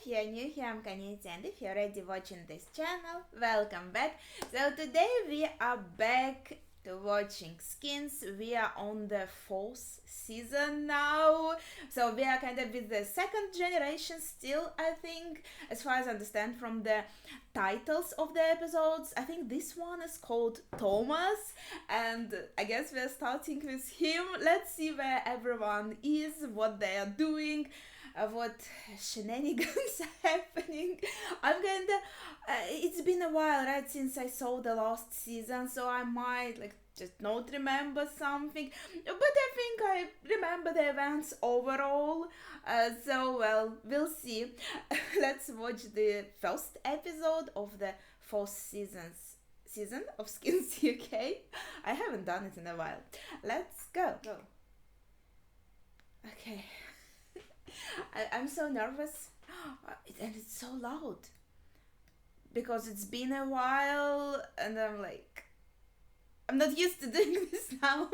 If you're new here, I'm Kaniti, and if you're already watching this channel, welcome back. So today we are back to watching Skins. We are on the fourth season now. So we are kind of with the second generation still, I think, as far as I understand from the titles of the episodes. I think this one is called Thomas, and I guess we're starting with him. Let's see where everyone is, what they are doing, what shenanigans are happening. I'm gonna. It's been a while, right, since I saw the last season, so I might like just not remember something, but I think I remember the events overall. So well, we'll see. Let's watch the first episode of the fourth season of Skins UK. I haven't done it in a while. Let's go. Okay. I'm so nervous, and it's so loud because it's been a while, and I'm not used to doing this now.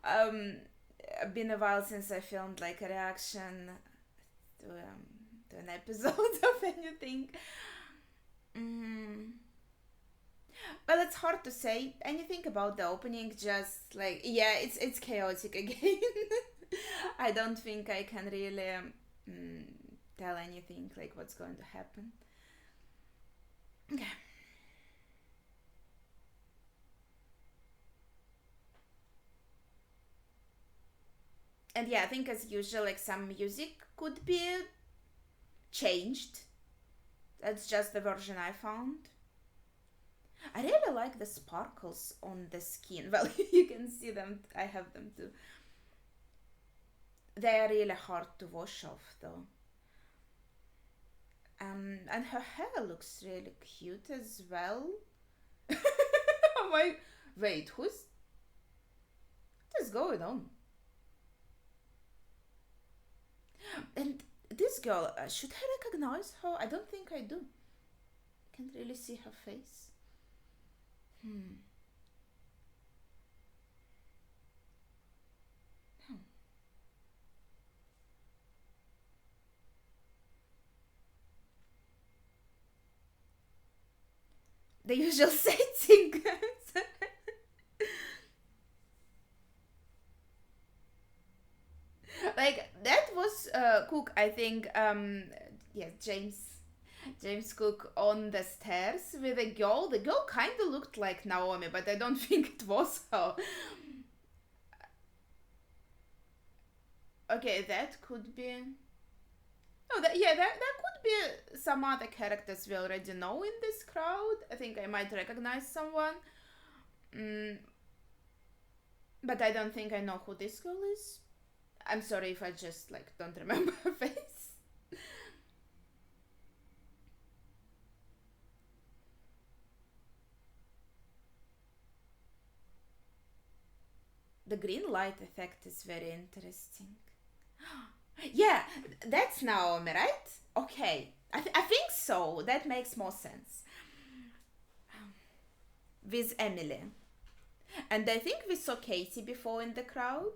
um, it's been a while since I filmed like a reaction to an episode of anything. Mm. Well, it's hard to say anything about the opening. Just like yeah, it's chaotic again. I don't think I can really tell anything like what's going to happen. Okay. And yeah, I think as usual, like some music could be changed. That's just the version I found. I really like the sparkles on the skin. Well, you can see them. I have them too. They are really hard to wash off though. And her hair looks really cute as well. I'm like, wait, what is going on? And this girl, should I recognize her? I don't think I do. Can't really see her face. Hmm. The usual setting. Like that was Cook, I think. Yes, James Cook on the stairs with a girl. The girl kind of looked like Naomi, but I don't think it was her. Okay, that could be. Oh, that could be some other characters we already know in this crowd. I think I might recognize someone. Mm, but I don't think I know who this girl is. I'm sorry if I just like don't remember her face. The green light effect is very interesting. Yeah, that's Naomi, right? Okay, I think so. That makes more sense. With Emily. And I think we saw Katie before in the crowd.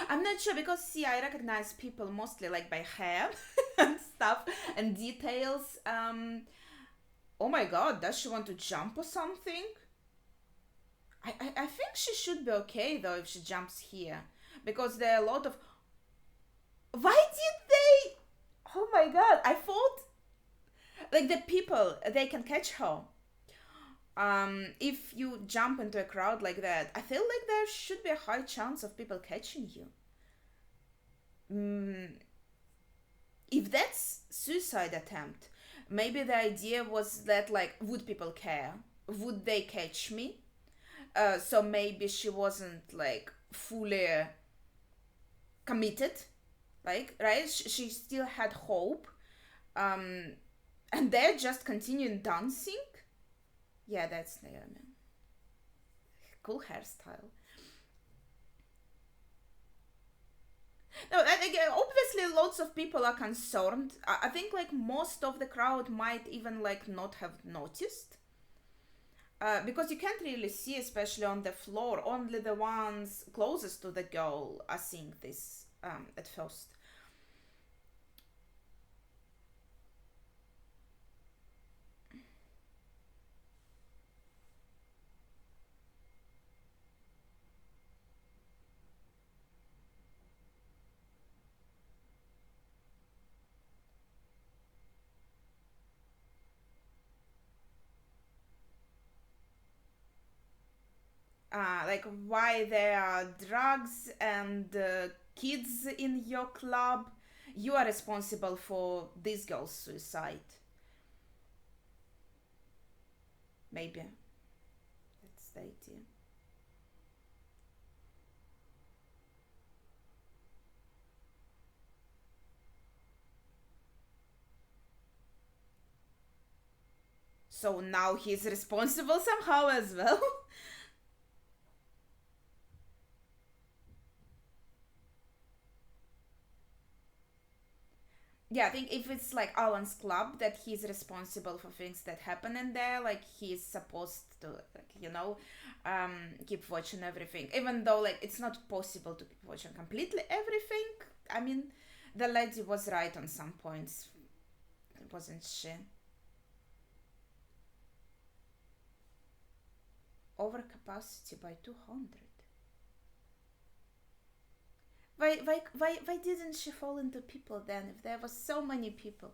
I'm not sure because see, I recognize people mostly like by hair and stuff and details. Oh my god, does she want to jump or something? I think she should be okay though if she jumps here because there are a lot of. Why did they? Oh my god, I thought like the people they can catch her. If you jump into a crowd like that, I feel like there should be a high chance of people catching you. Mm, if that's suicide attempt, maybe the idea was that like, would people care? Would they catch me? So maybe she wasn't like fully committed, like right? She still had hope, um, and they're just continuing dancing. Yeah, that's Naomi. Cool hairstyle. No, and again, obviously, lots of people are concerned. I think like most of the crowd might even like not have noticed. Because you can't really see, especially on the floor. Only the ones closest to the girl are seeing this at first. like why there are drugs and kids in your club. You are responsible for this girl's suicide. Maybe that's the idea. So now he's responsible somehow as well. Yeah, I think if it's like Alan's club, that he's responsible for things that happen in there, like he's supposed to, like, keep watching everything, even though like it's not possible to keep watching completely everything. I mean, the lady was right on some points, wasn't she? Overcapacity by 200. Why didn't she fall into people then? If there was so many people,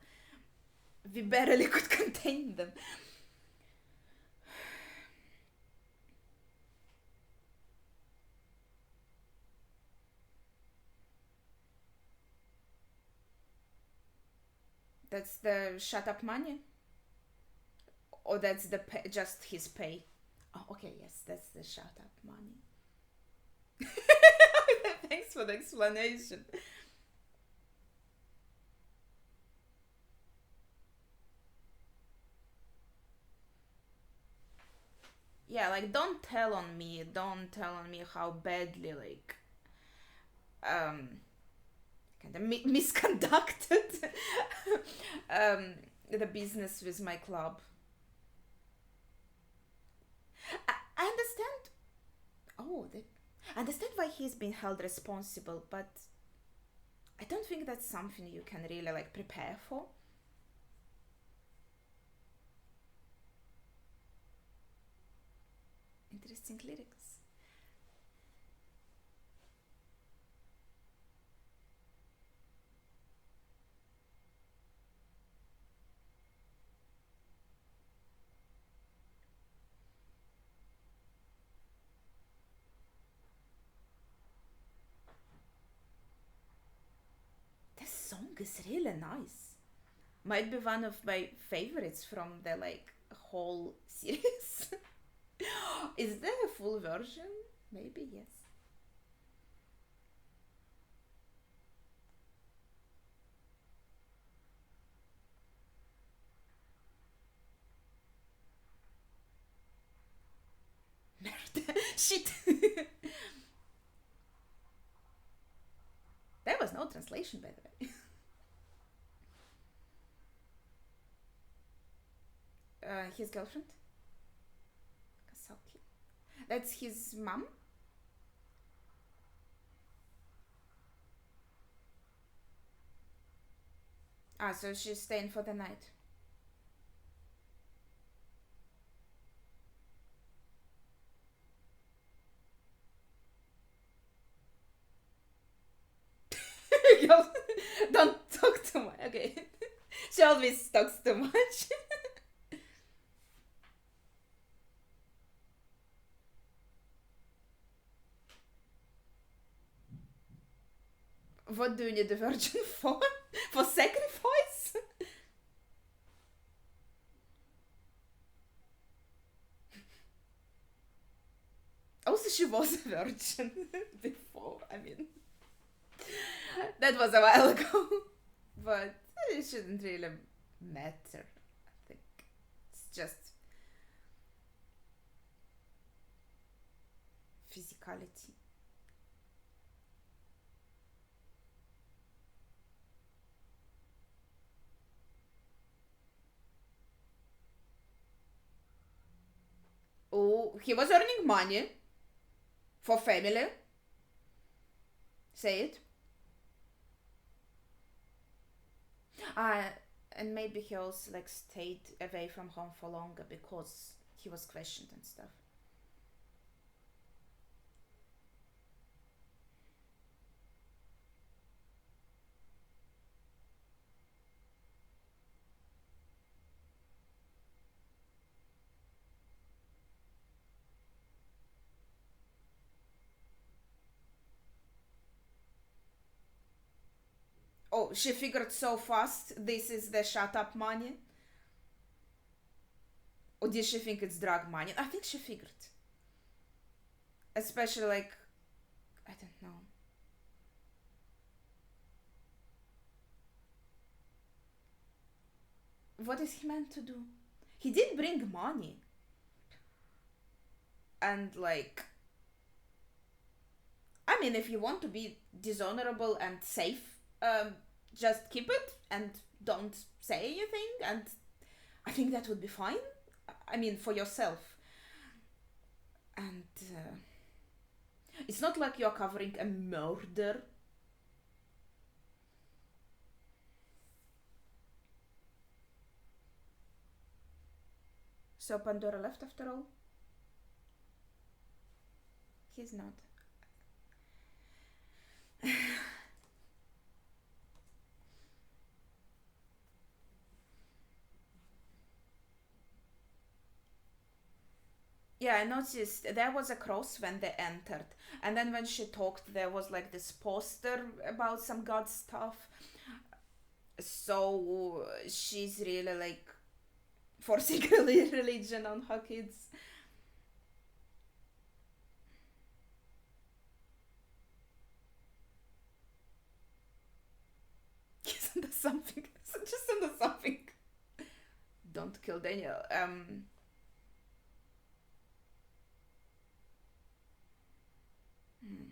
we barely could contain them. That's the shut up money, or that's the just his pay. Oh, okay, yes, that's the shut up money. Thanks for the explanation. Yeah, like don't tell on me how badly like um kind of misconducted um the business with my club. I understand. Oh, I understand why he's been held responsible, but I don't think that's something you can really like prepare for. Interesting lyrics. This song is really nice. Might be one of my favorites from the like whole series. Is there a full version? Maybe yes. Shit. There was no translation, by the way. His girlfriend, Kasaki. That's his mom. Ah, so she's staying for the night. Don't talk too much. Okay. She always talks too much. What do you need a virgin for? For sacrifice? Also, she was a virgin before. I mean, that was a while ago. But it shouldn't really matter, I think. It's just physicality. Oh, he was earning money for family. Say it. Uh, and maybe he also like stayed away from home for longer because he was questioned and stuff. Oh, she figured so fast this is the shut up money? Or did she think it's drug money? I think she figured. Especially like, I don't know. What is he meant to do? He did bring money. And like, I mean, if you want to be dishonorable and safe, just keep it and don't say anything, and I think that would be fine. I mean, for yourself. And it's not like you're covering a murder. So Pandora left after all? He's not. Yeah, I noticed there was a cross when they entered, and then when she talked, there was like this poster about some god stuff. So she's really like forcing religion on her kids. He's under something. Just under something. Don't kill Daniel. Hmm.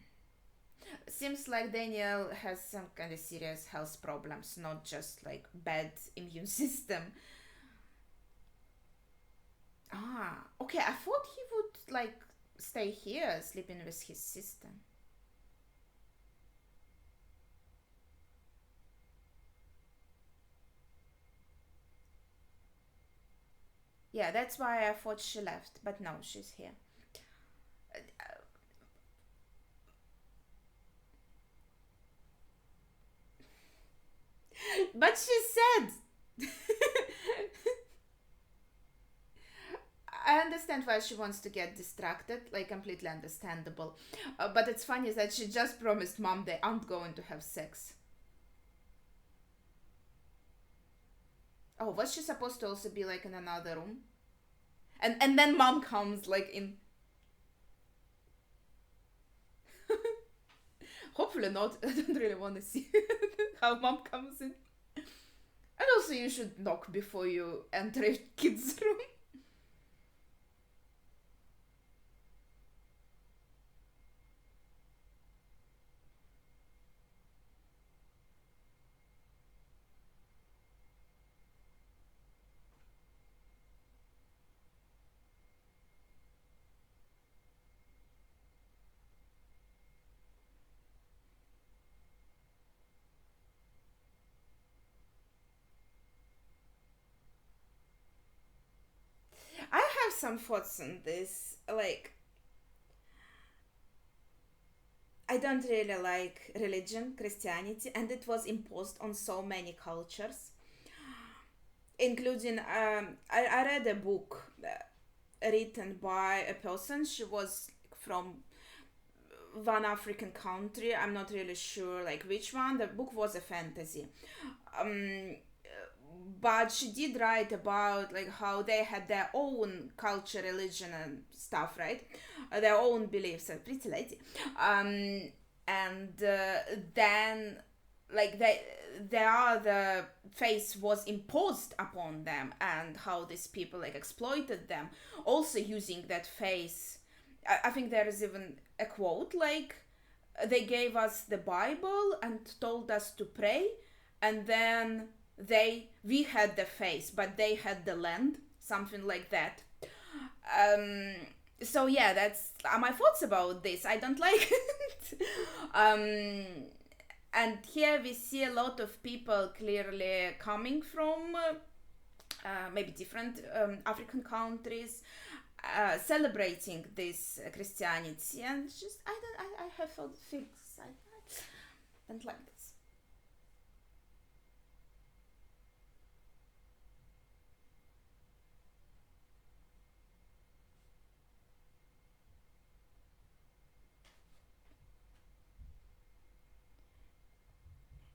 Seems like Daniel has some kind of serious health problems, not just like bad immune system. Ah, okay. I thought he would like stay here, sleeping with his sister. Yeah, that's why I thought she left, but no, she's here. But she said. I understand why she wants to get distracted, like completely understandable. But it's funny that she just promised mom they aren't going to have sex. Oh, was she supposed to also be like in another room? And then mom comes like in. Hopefully not. I don't really want to see how mom comes in. And also, you should knock before you enter a kid's room. I have some thoughts on this. Like, I don't really like religion, Christianity, and it was imposed on so many cultures, including I read a book written by a person. She was from one African country. I'm not really sure like which one. The book was a fantasy. Um, but she did write about like how they had their own culture, religion, and stuff, right? Their own beliefs. A pretty lady. And then like the face was imposed upon them, and how these people like exploited them, also using that face. I think there is even a quote like they gave us the Bible and told us to pray, and then we had the face but they had the land, something like that. um so yeah, that's my thoughts about this. I don't like it. And here we see a lot of people clearly coming from maybe different African countries, celebrating this Christianity, and just I have felt feelings. I don't like this.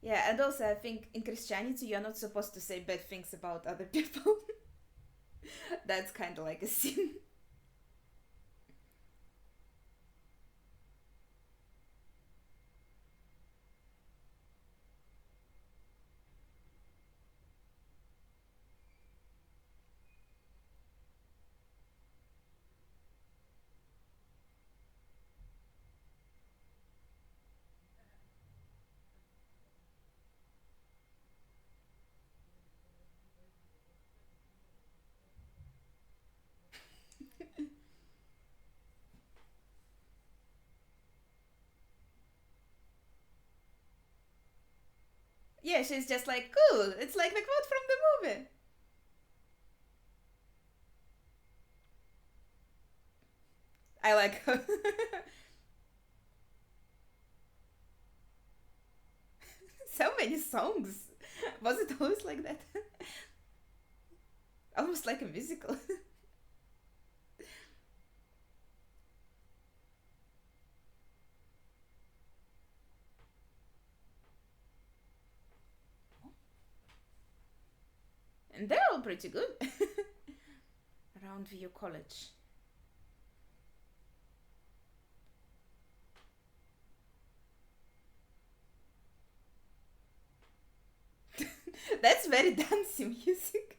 Yeah, and also I think in Christianity you're not supposed to say bad things about other people. That's kind of like a sin. Yeah, she's just like, cool. It's like the quote from the movie. I like her. So many songs. Was it always like that? Almost like a musical. And they're all pretty good. Roundview College. That's very dancey music.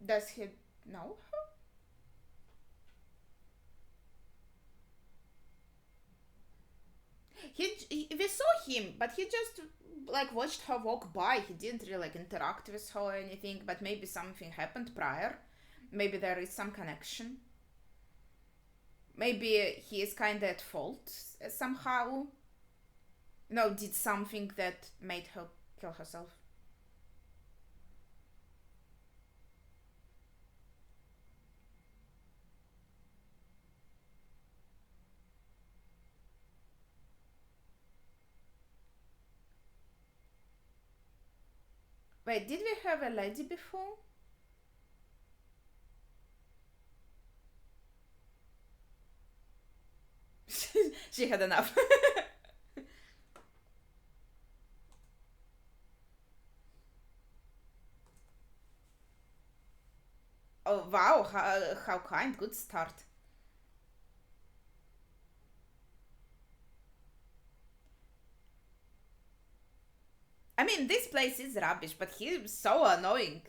Does he know? We saw him, but he just like watched her walk by. He didn't really like interact with her or anything. But maybe something happened prior. Maybe there is some connection. Maybe he is kind of at fault somehow. No, did something that made her kill herself. Wait, did we have a lady before? She had enough. Oh wow, how kind, good start. I mean, this place is rubbish, but he's so annoying.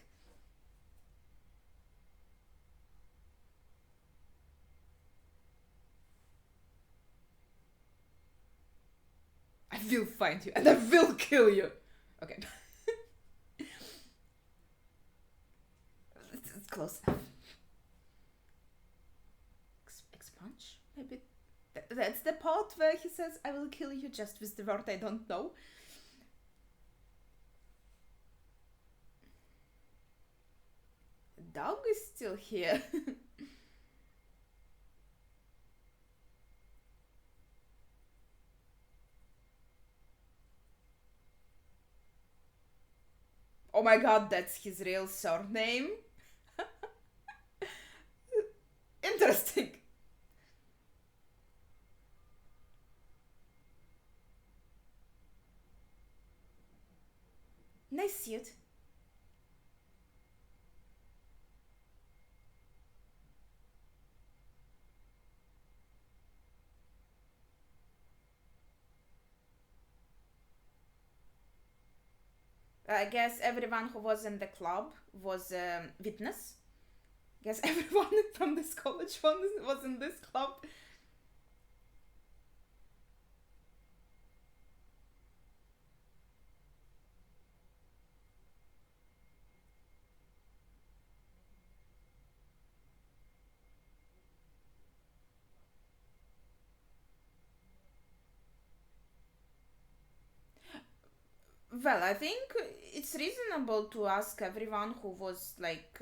I will find you and I will kill you. Okay, it's close enough. Expunge? Maybe that's the part where he says, I will kill you just with the word I don't know. The dog is still here. Oh my god, that's his real surname? Interesting. Nice suit. I guess everyone who was in the club was a witness. I guess everyone from this college was in this club. Well, I think it's reasonable to ask everyone who was like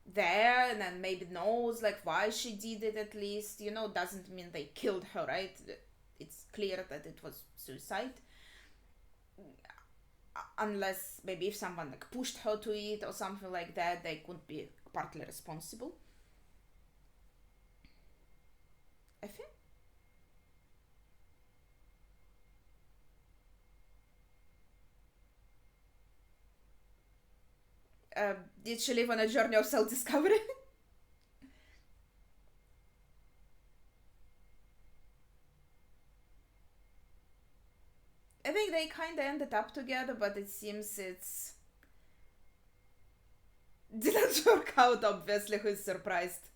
there and then maybe knows like why she did it at least. Doesn't mean they killed her, right? It's clear that it was suicide. Unless maybe if someone like pushed her to it or something like that, they could be partly responsible. I think. Did she live on a journey of self-discovery? I think they kind of ended up together, but it seems it's didn't work out. Obviously, who's surprised?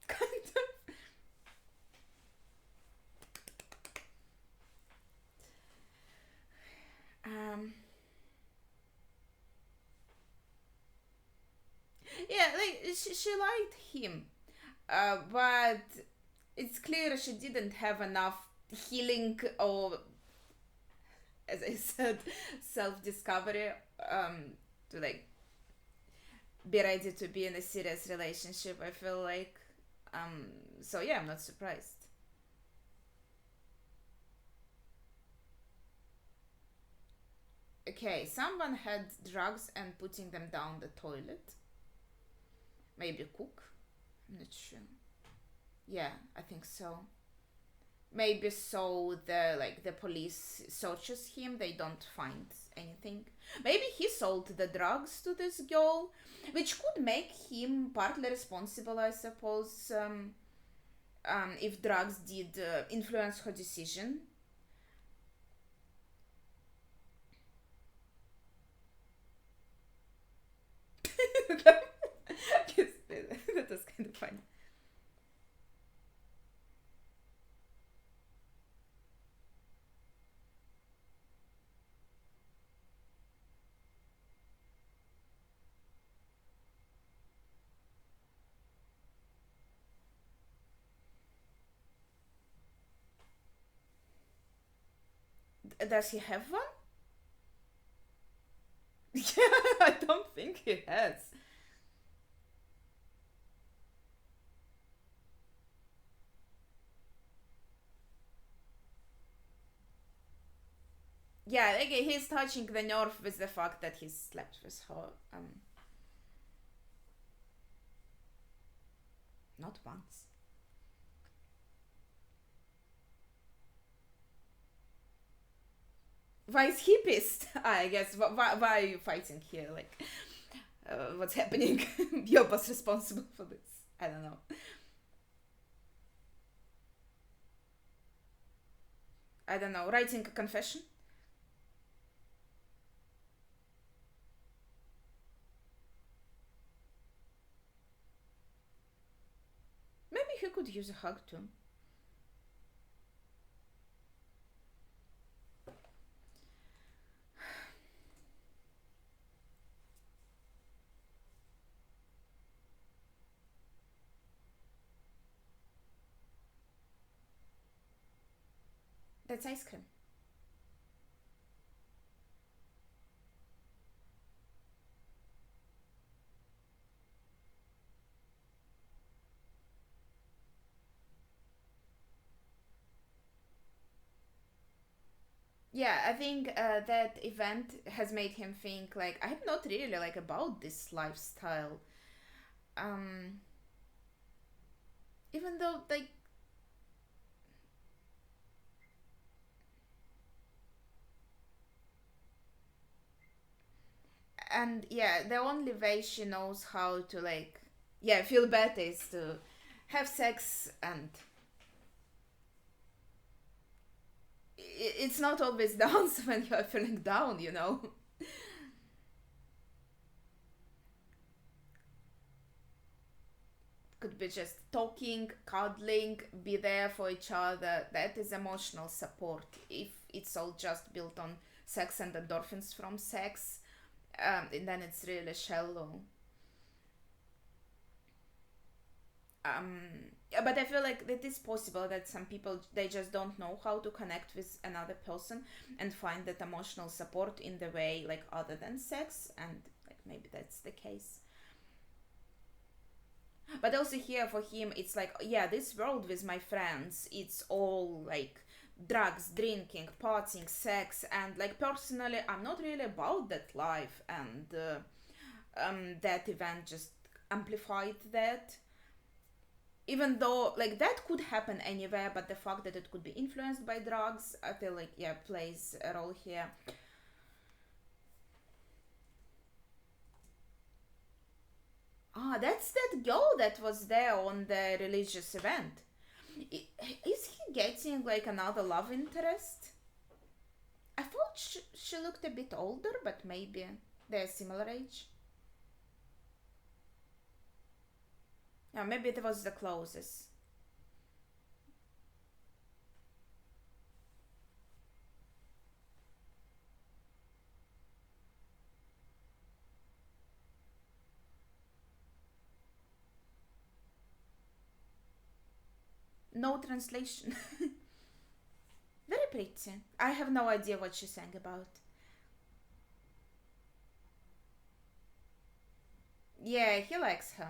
Kind of. Yeah, like she liked him, but it's clear she didn't have enough healing or, as I said, self-discovery to like be ready to be in a serious relationship. I feel like, so yeah, I'm not surprised. Okay, someone had drugs and putting them down the toilet. Maybe cook. I'm not sure. Yeah, I think so. Maybe so the police searches him, they don't find anything. Maybe he sold the drugs to this girl, which could make him partly responsible, I suppose. If drugs did influence her decision. That was kind of funny. Does he have one? Yeah, I don't think he has. Yeah, like, he's touching the nerve with the fact that he slept with her. Not once. Why is he pissed? I guess. Why are you fighting here? Like, what's happening? You're both responsible for this. I don't know. I don't know. Writing a confession? Maybe he could use a hug too. That's ice cream. Yeah, I think that event has made him think like I'm not really like about this lifestyle. Um, even though like, and yeah, the only way she knows how to like, yeah, feel better is to have sex, and it's not always dance when you're feeling down. Could be just talking, cuddling, be there for each other. That is emotional support. If it's all just built on sex and endorphins from sex, and then it's really shallow. um but I feel like it is possible that some people, they just don't know how to connect with another person and find that emotional support in the way like other than sex, and like maybe that's the case. But also here for him it's like, yeah, this world with my friends, it's all like drugs, drinking, partying, sex, and like personally I'm not really about that life, and that event just amplified that. Even though like that could happen anywhere, but the fact that it could be influenced by drugs, I feel like, yeah, plays a role here. Ah, that's that girl that was there on the religious event. Is he getting like another love interest? I thought she looked a bit older, but maybe they're similar age. Yeah, maybe it was the closest. No translation. Very pretty. I have no idea what she sang about. Yeah, he likes her.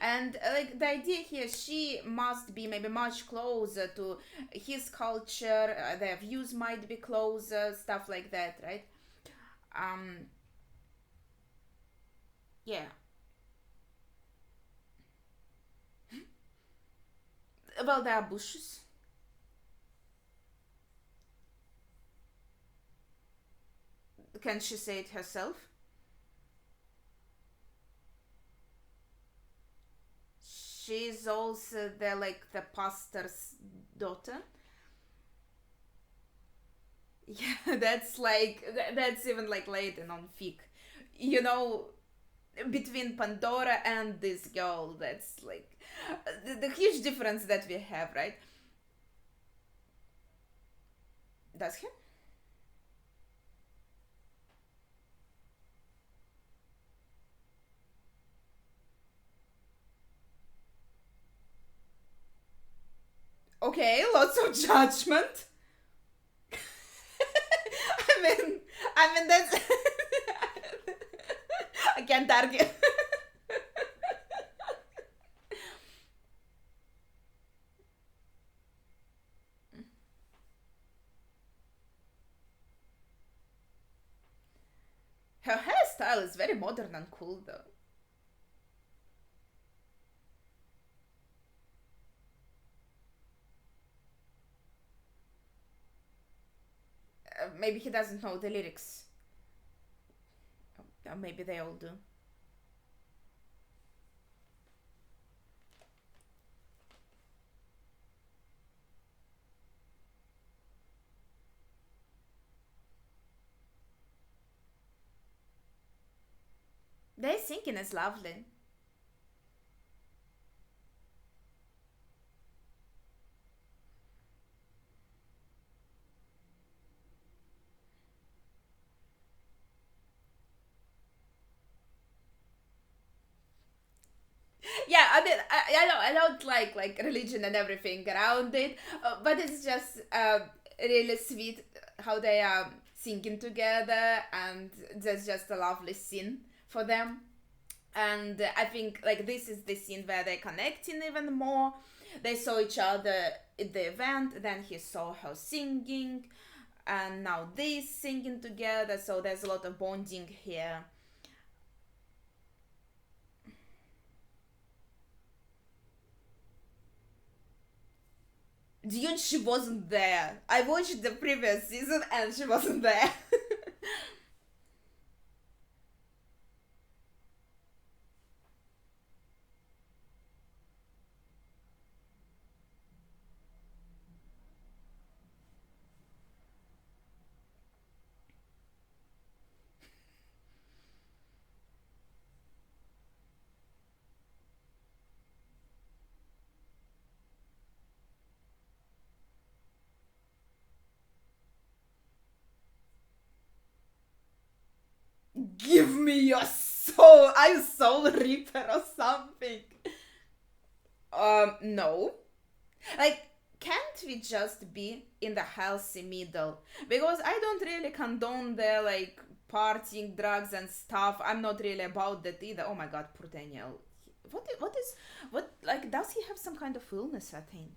And like the idea here, she must be maybe much closer to his culture, their views might be closer, stuff like that, right? Um, yeah. Well, there are bushes. Can she say it herself? She's also the like the pastor's daughter. Yeah, that's like that's even like later on fic. You know, between Pandora and this girl, that's like the huge difference that we have, right? Does he? Okay, lots of judgment. I mean, that's. I can't argue. Her hairstyle is very modern and cool, though. Maybe he doesn't know the lyrics. Maybe they all do. Their singing is lovely. Yeah, I mean, I don't like religion and everything around it, but it's just really sweet how they are singing together, and there's just a lovely scene for them. And I think like this is the scene where they're connecting even more. They saw each other at the event, then he saw her singing, and now they singing together. So there's a lot of bonding here. Dune, she wasn't there. I watched the previous season and she wasn't there. Give me your soul. I'm Soul Reaper or something. No. Like, can't we just be in the healthy middle? Because I don't really condone the like partying, drugs and stuff. I'm not really about that either. Oh my god, poor Daniel. What like does he have some kind of illness, I think?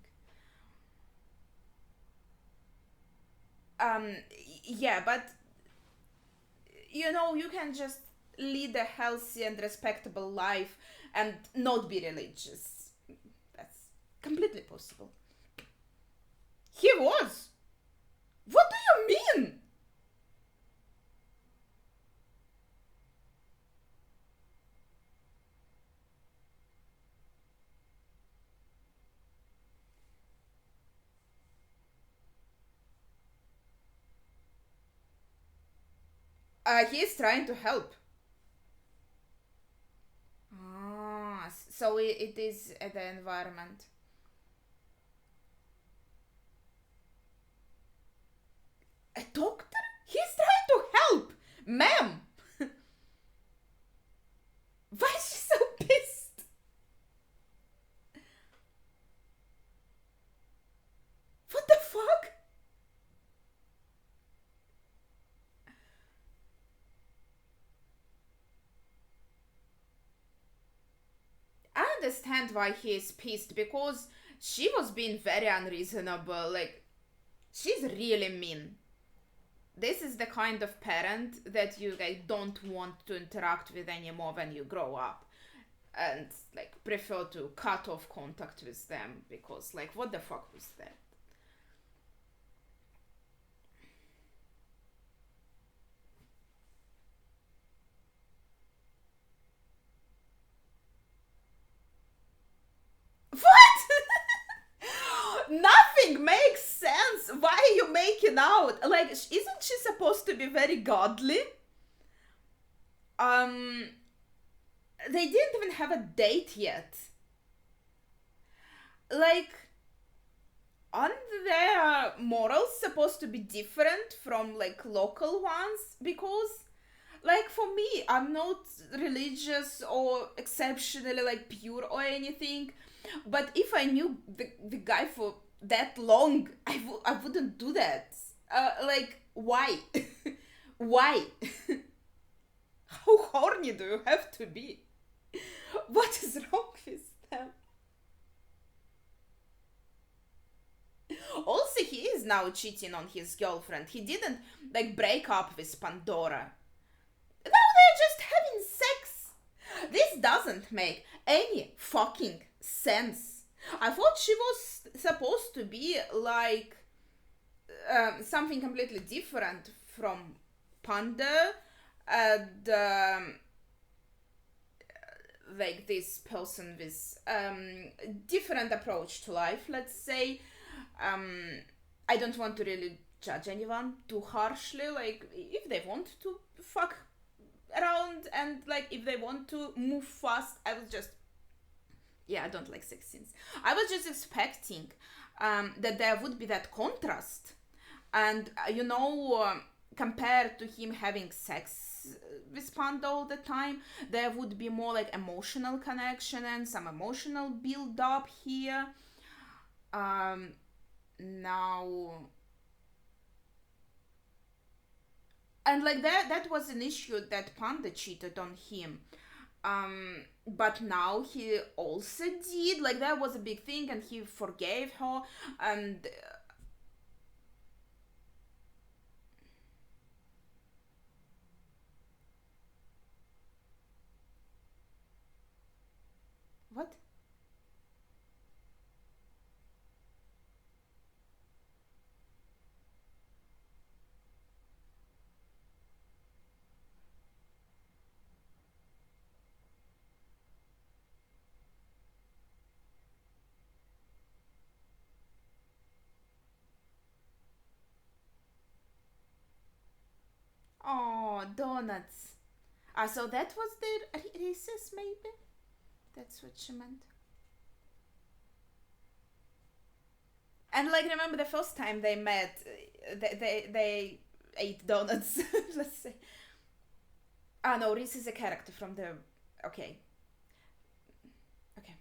Um yeah, but you can just lead a healthy and respectable life and not be religious. That's completely possible. He was. What do you mean? He's trying to help. So it is the environment. A doctor? He's trying to help! Ma'am! Why is she so pissed? What the fuck? I understand why he is pissed because she was being very unreasonable. Like, she's really mean. This is the kind of parent that you like don't want to interact with anymore when you grow up, and like prefer to cut off contact with them because like what the fuck was that? What? Nothing makes sense. Why are you making out? Like, isn't she supposed to be very godly? Um, they didn't even have a date yet. Like, aren't their morals supposed to be different from like local ones? Because like for me, I'm not religious or exceptionally like pure or anything, but if I knew the guy for that long, I wouldn't do that. Like why? Why? How horny do you have to be? What is wrong with them? Also, he is now cheating on his girlfriend. He didn't like break up with Pandora. Now they're just having sex. This doesn't make any fucking sense. I thought she was supposed to be like something completely different from Panda and like this person with different approach to life, let's say. um I don't want to really judge anyone too harshly. Like if they want to fuck around and like if they want to move fast, I was just, yeah, I don't like sex scenes. I was just expecting that there would be that contrast, and compared to him having sex with Panda all the time, there would be more like emotional connection and some emotional build up here. um Now, and like that was an issue that Panda cheated on him. But now he also did, like that was a big thing, and he forgave her. And what? Oh, donuts. So that was the Reese's, maybe. That's what she meant. And like, remember the first time they met, they ate donuts. Let's say. Ah, no, Reese is a character from the. Okay, okay.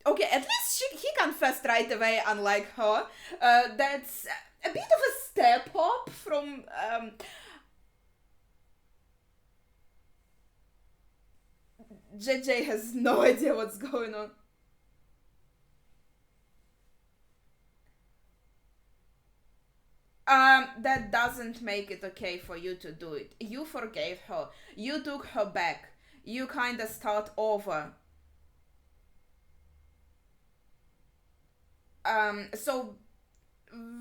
Okay, at least he confessed right away, unlike her. That's a bit of a step up from. JJ has no idea what's going on. That doesn't make it okay for you to do it. You forgave her. You took her back. You kinda start over. So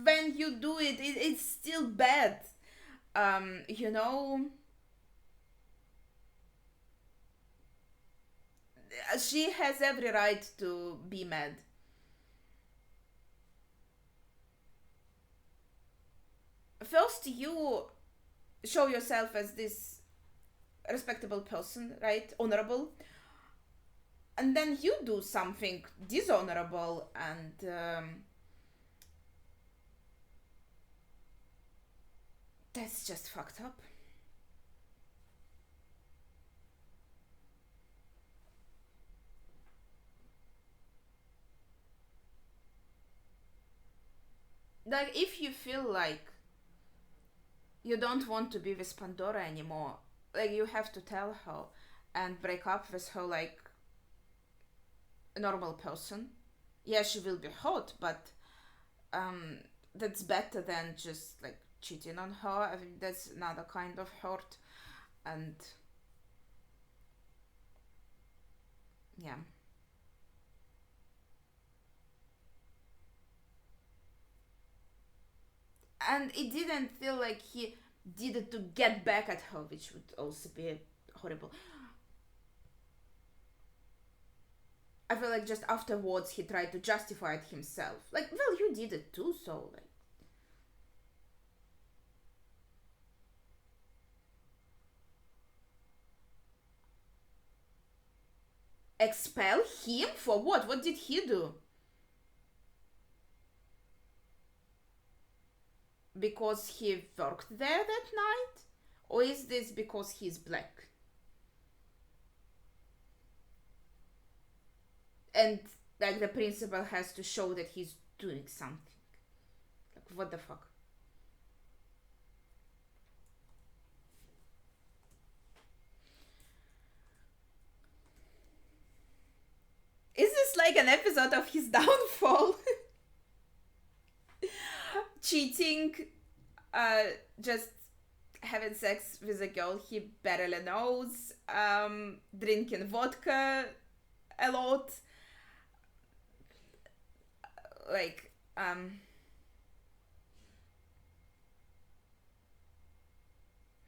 when you do it, it's still bad. You know, she has every right to be mad. First, you show yourself as this respectable person, right? Honorable. And then you do something dishonorable, and that's just fucked up. Like, if you feel like you don't want to be with Pandora anymore, like, you have to tell her and break up with her like a normal person. Yeah, she will be hot, but um, that's better than just like cheating on her. I think that's another kind of hurt, and yeah. And it didn't feel like he did it to get back at her, which would also be horrible. I feel like just afterwards he tried to justify it himself. Like, well, you did it too, so like. Expel him for what? What did he do? Because he worked there that night? Or is this because he's black? And like the principal has to show that he's doing something. Like, what the fuck? Is this like an episode of his downfall? Cheating, uh, just having sex with a girl he barely knows, drinking vodka a lot, like,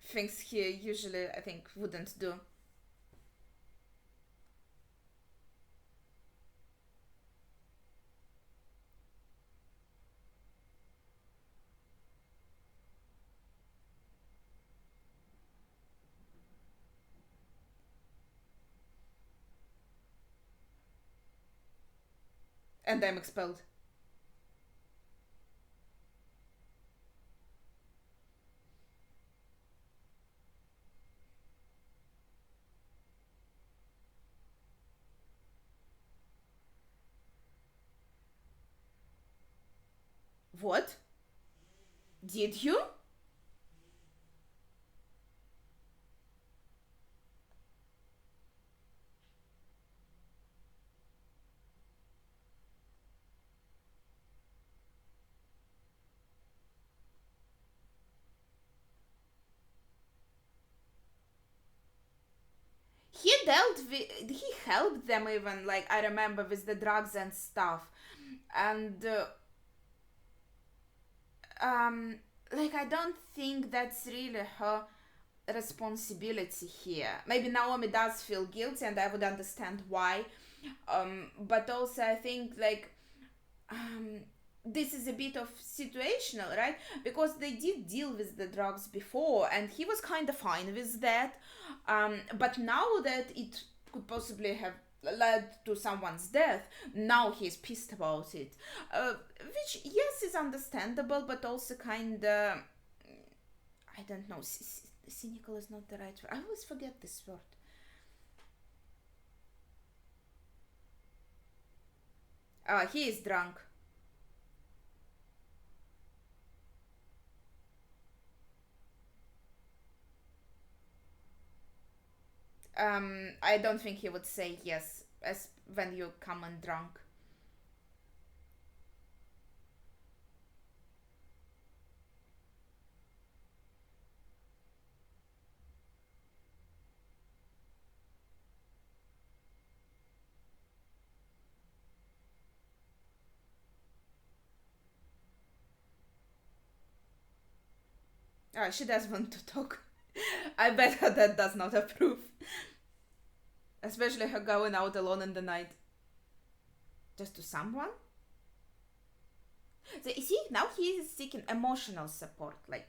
things he usually, I think, wouldn't do. And I'm expelled. What? Did you? He helped them even, like, I remember with the drugs and stuff. And, like, I don't think that's really her responsibility here. Maybe Naomi does feel guilty, and I would understand why. But also, I think, like, um, this is a bit of situational, right? Because they did deal with the drugs before, and he was kind of fine with that. But now that it could possibly have led to someone's death, now he's pissed about it. Which, yes, is understandable, but also kind of, I don't know, cynical is not the right word. I always forget this word. He is drunk. I don't think he would say yes as when you come in drunk. She does want to talk. I bet her dad does not approve. Especially her going out alone in the night. Just to someone? So, you see, now he is seeking emotional support. Like,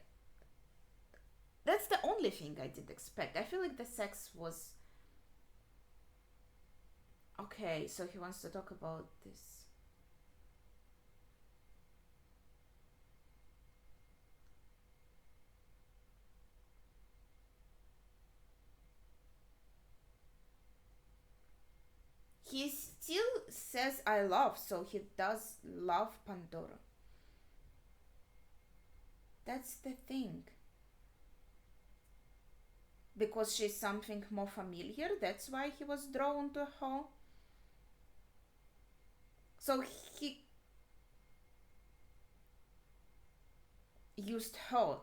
that's the only thing I did expect. I feel like the sex was. Okay, so he wants to talk about this. He still says I love, so he does love Pandora. That's the thing. Because she's something more familiar, that's why he was drawn to her. So he used her.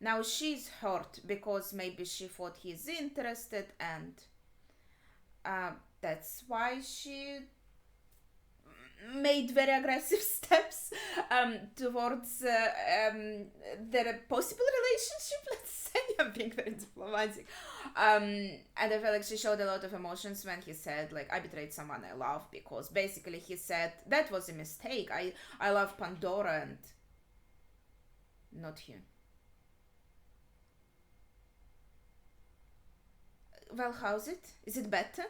Now she's hurt because maybe she thought he's interested, and uh, that's why she made very aggressive steps towards their possible relationship, let's say. I'm being very diplomatic. And I feel like she showed a lot of emotions when he said, like, I betrayed someone I love, because basically he said, that was a mistake. I love Pandora and not you. Well, how's it? Is it better?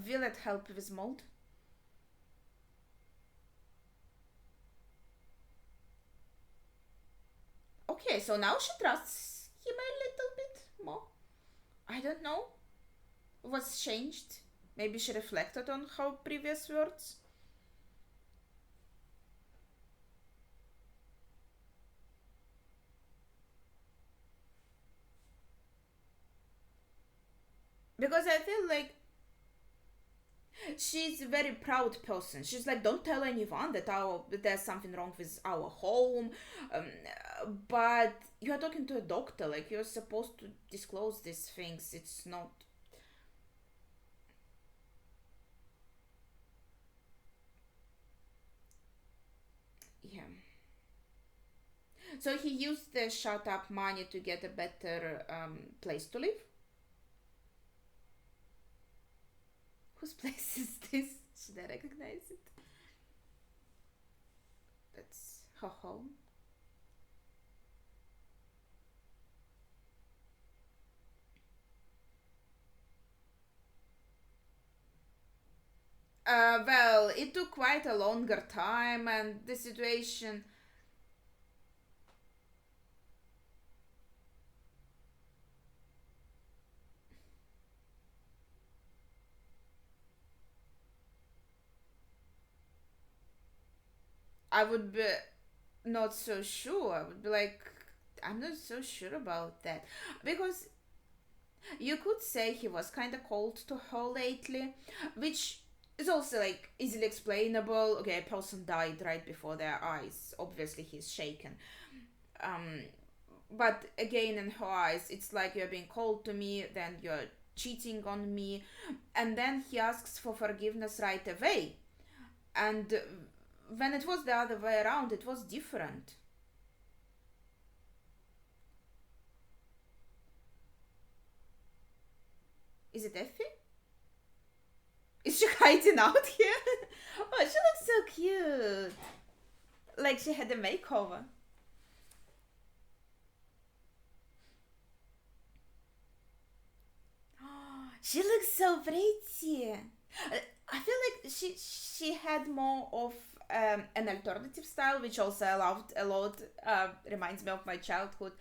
Will it help with mold? Okay, so now she trusts him a little bit more. I don't know. What's changed? Maybe she reflected on her previous words. Because I feel like she's a very proud person. She's like, don't tell anyone that there's something wrong with our home. Um, but you are talking to a doctor. Like, you're supposed to disclose these things. It's not. Yeah. So he used the shut up money to get a better place to live. Whose place is this? Should I recognize it? That's her home. Well, it took quite a longer time, and the situation. I would be not so sure. I would be like, I'm not so sure about that. Because you could say he was kind of cold to her lately, which is also like easily explainable. Okay, a person died right before their eyes. Obviously, he's shaken. Um, but again, in her eyes, it's like you're being cold to me, then you're cheating on me, and then he asks for forgiveness right away. And when it was the other way around, it was different. Is it Effie? Is she hiding out here? Oh, she looks so cute. Like she had a makeover. She looks so pretty. I feel like she had more of an alternative style, which also I loved a lot. Reminds me of my childhood.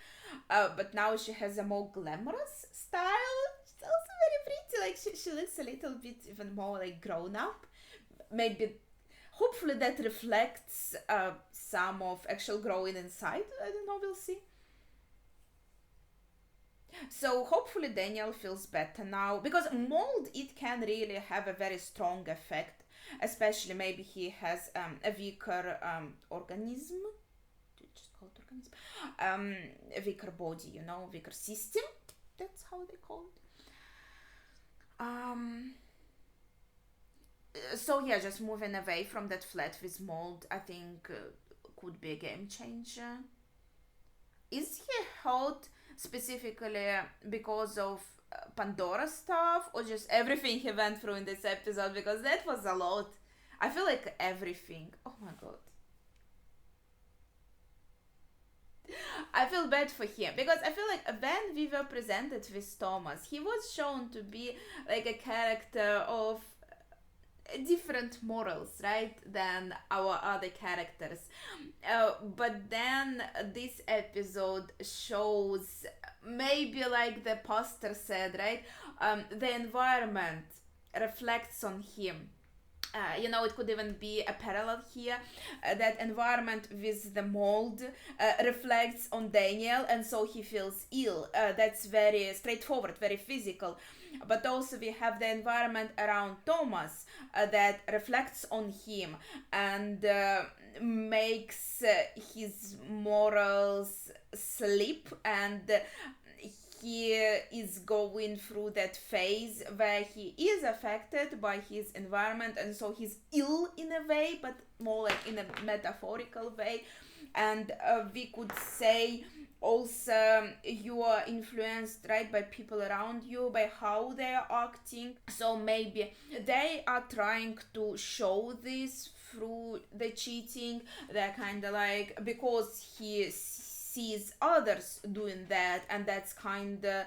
But now she has a more glamorous style. She's also very pretty, like she looks a little bit even more like grown up. Maybe, hopefully that reflects some of actual growing inside. I don't know, we'll see. So hopefully Daniel feels better now, because mold, it can really have a very strong effect, especially maybe he has a weaker organism. Just call it organism. A weaker body, weaker system. That's how they call it. So yeah, just moving away from that flat with mold, I think could be a game changer. Is he hot specifically because of Pandora stuff, or just everything he went through in this episode? Because that was a lot. I feel like everything. Oh my god. I feel bad for him because I feel like when we were presented with Thomas, he was shown to be like a character of different morals, right, than our other characters. But then this episode shows, maybe like the poster said, right, the environment reflects on him. It could even be a parallel here. That environment with the mold reflects on Daniel, and so he feels ill. That's very straightforward, very physical. But also, we have the environment around Thomas that reflects on him and makes his morals slip, and he is going through that phase where he is affected by his environment, and so he's ill in a way, but more like in a metaphorical way. And we could say also you are influenced, right, by people around you, by how they are acting. So maybe they are trying to show this through the cheating. They're kind of like, because he sees others doing that, and that's kind of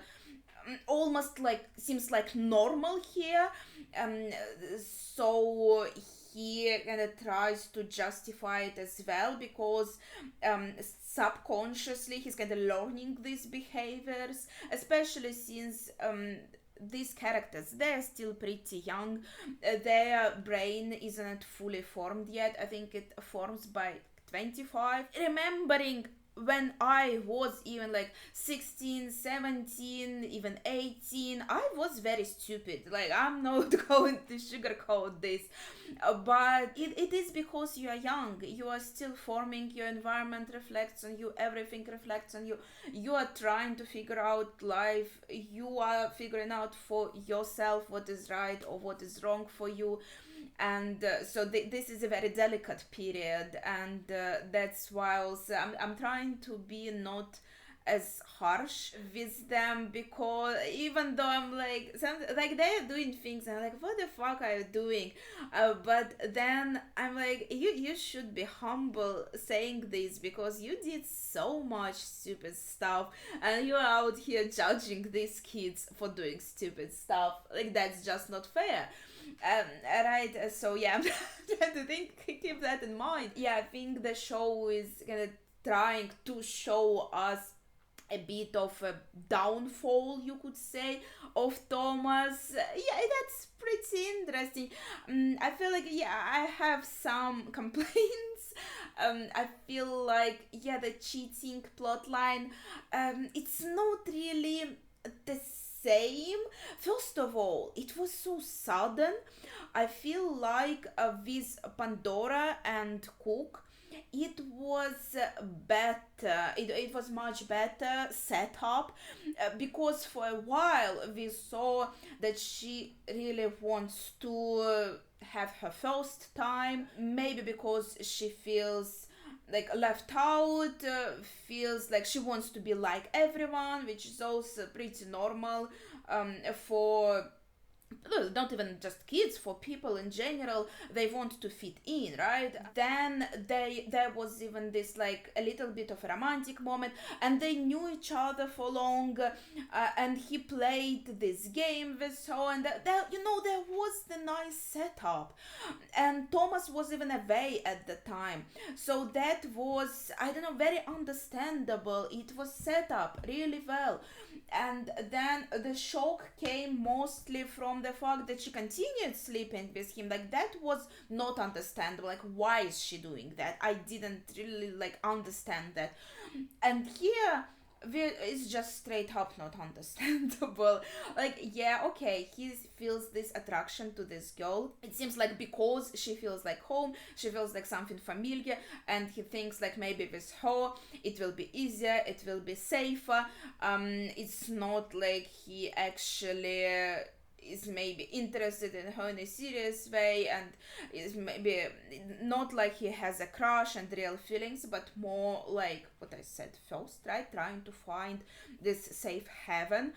almost like seems like normal here. So he kind of tries to justify it as well, because subconsciously he's kind of learning these behaviors, especially since these characters, they're still pretty young. Their brain isn't fully formed yet. I think it forms by 25. Remembering when I was even like 16, 17, even 18, I was very stupid. Like, I'm not going to sugarcoat this. But it is because you are young. You are still forming, your environment reflects on you, everything reflects on you. You are trying to figure out life. You are figuring out for yourself what is right or what is wrong for you. And so this is a very delicate period, and that's why also I'm trying to be not as harsh with them, because even though I'm like like they're doing things and I'm like, what the fuck are you doing? But then I'm like, you should be humble saying this, because you did so much stupid stuff and you're out here judging these kids for doing stupid stuff. Like, that's just not fair. Right, so yeah, I'm trying to keep that in mind. Yeah, I think the show is kind of trying to show us a bit of a downfall, you could say, of Thomas. Yeah, that's pretty interesting. I feel like, yeah, I have some complaints. I feel like, yeah, the cheating plotline, it's not really the same. First of all, it was so sudden. I feel like with Pandora and Cook, it was better. It was much better set up, because for a while we saw that she really wants to have her first time, maybe because she feels like left out, feels like she wants to be like everyone, which is also pretty normal for well, not even just kids, for people in general, they want to fit in, right? Then there was even this like a little bit of a romantic moment, and they knew each other for long, and he played this game with her, and there was the nice setup, and Thomas was even away at the time, so that was, I don't know, very understandable. It was set up really well. And then the shock came mostly from the fact that she continued sleeping with him. Like, that was not understandable. Like, why is she doing that? I didn't really like understand that. And here it's just straight up not understandable. Like, yeah, okay, he feels this attraction to this girl. It seems like because she feels like home, she feels like something familiar, and he thinks like maybe with her it will be easier, it will be safer. It's not like he actually is maybe interested in her in a serious way, and is maybe not like he has a crush and real feelings, but more like what I said first, right? Trying to find this safe haven.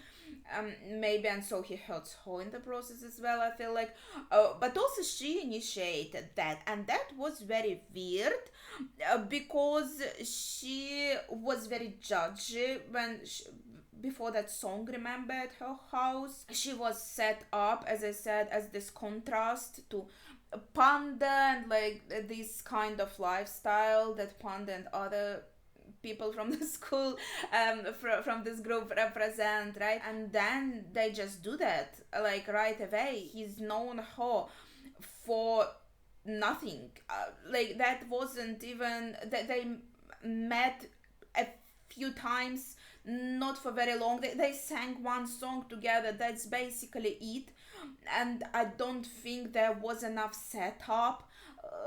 Maybe, and so he hurts her in the process as well, I feel like. But also she initiated that, and that was very weird, because she was very judgy before that song, remember, at her house. She was set up, as I said, as this contrast to Panda and like this kind of lifestyle that Panda and other people from the school, from this group represent, right? And then they just do that like right away. He's known her for nothing, like that wasn't even that. They met a few times, not for very long. They sang one song together, that's basically it. And I don't think there was enough setup,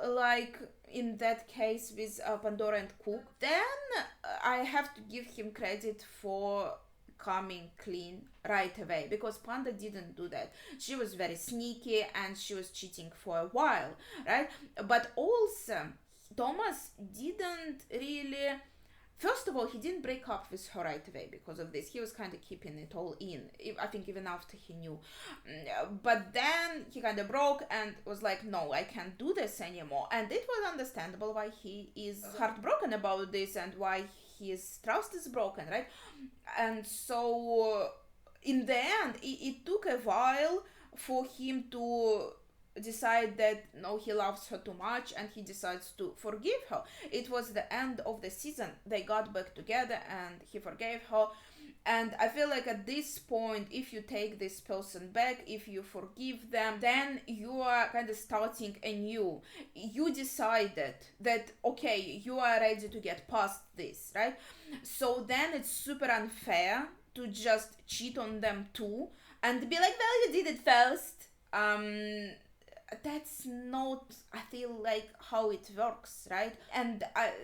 like in that case with Pandora and Cook. Then I have to give him credit for coming clean right away, because Panda didn't do that. She was very sneaky and she was cheating for a while, right? But also Thomas didn't really. First of all, he didn't break up with her right away because of this. He was kind of keeping it all in, I think, even after he knew. But then he kind of broke and was like, no, I can't do this anymore. And it was understandable why he is heartbroken about this and why his trust is broken, right? And so, in the end, it took a while for him to decide that no, he loves her too much, and he decides to forgive her. It was the end of the season, they got back together and he forgave her. And I feel like at this point, if you take this person back, if you forgive them, then you are kind of starting anew. You decided that, okay, you are ready to get past this, right? So then it's super unfair to just cheat on them too and be like, well, you did it first. That's not, I feel like, how it works, right? And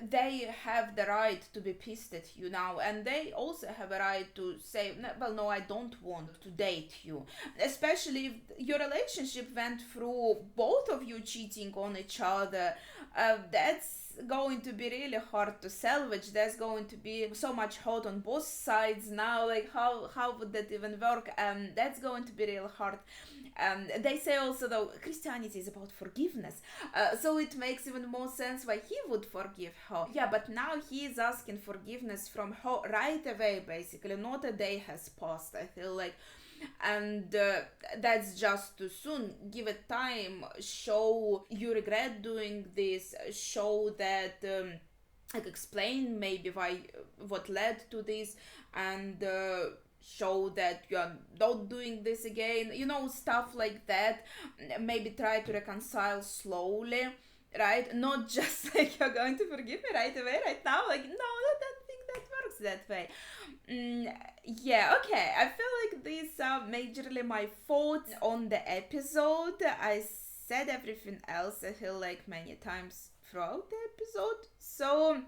they have the right to be pissed at you now, and they also have a right to say, well, no, I don't want to date you, especially if your relationship went through both of you cheating on each other. That's going to be really hard to salvage. There's going to be so much hurt on both sides now. Like, how would that even work? That's going to be real hard. They say also, though, Christianity is about forgiveness, so it makes even more sense why he would forgive her. Yeah, but now he is asking forgiveness from her right away, basically. Not a day has passed, I feel like. And that's just too soon. Give it time. Show you regret doing this. Show that, like, explain maybe why, what led to this, and show that you are not doing this again, stuff like that. Maybe try to reconcile slowly, right? Not just like, you're going to forgive me right away, right now. Like, no, I don't think that works that way. Yeah, okay, I feel like these are majorly my thoughts on the episode. I said everything else, I feel like, many times throughout the episode, so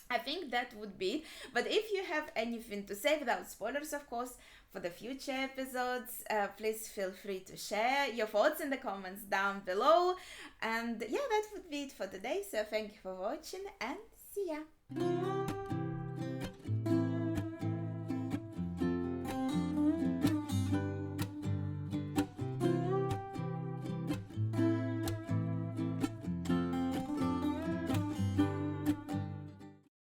I think that would be. But if you have anything to say, without spoilers, of course, for the future episodes, please feel free to share your thoughts in the comments down below. And yeah, that would be it for today. So thank you for watching, and see ya.